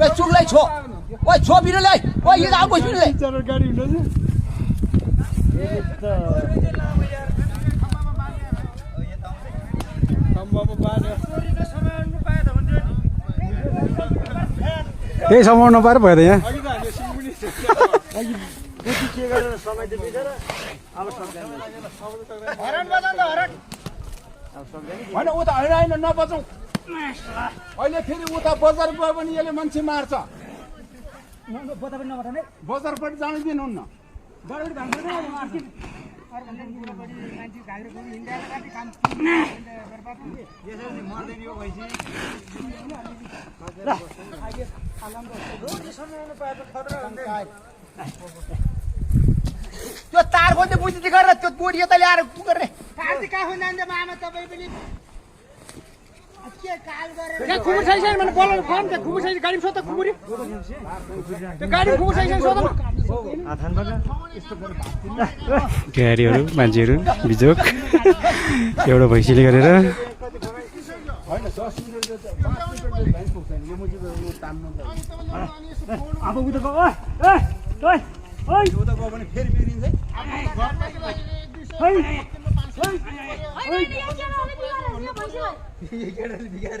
चुगलाई छो ओइ छो बिरले ओइ यो आउ बसिले चलो गाडी हुँदैन त्यही समाउन नपाएर भयो त यहाँ होइन उता होइन नबजाउँ अहिले फेरि उता बजार गयो भने यसले मान्छे मार्छ बजारपट्टि जानु दिनुहुन्न त्यो तार खोज्दै बुझ्दै गरेर त्यो बोडी यता ल्याएर के गर्ने तार चाहिँ कहाँ खोज्दै मामा तपाईँ पनि के काल गरेर त्यहाँ खुकुर छैन भने बोलाउनु फोन त्यहाँ खुकुर छैन गाडी सोध खुकुरी त्यो गाडी खुकुर छैन सोध गाडीहरू मान्छेहरू बिजोक एउटा भैँसीले गरेर अब उता गयो उता गयो भने फेरि बिग्रिन्छ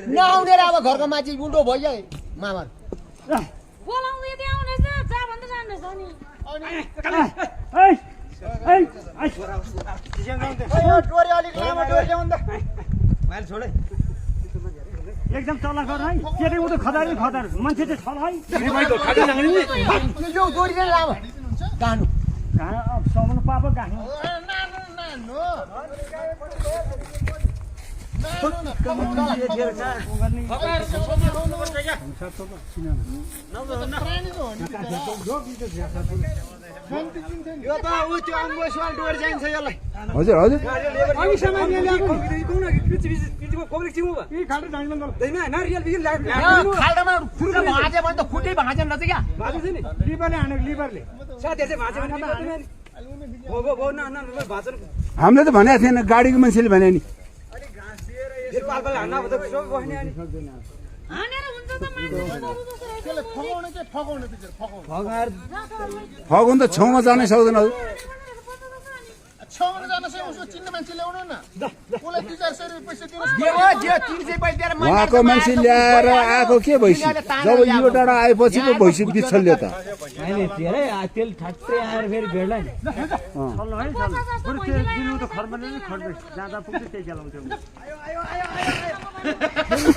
नआउने अब घरको मान्छे उल्टो भइयो मामा एकदम चल्ला गर है केटी उता खदार मान्छे चाहिँ छल है यो दोरी नै लामो गानु समाउनु पाप गानु हजुर हजुर खाल्डामा फुर्का भाँजे भने त खुट्टै भाँजेन रहेछ क्या हामीले त भनेको थिएन गाडीको मान्छेले भने नि फगाउनु त छेउमा जानै सक्दैन उहाँको मान्छे ल्याएर आएको के भैँसी जब यो टाढा आएपछि पो भैँसी बिच्छल्यो त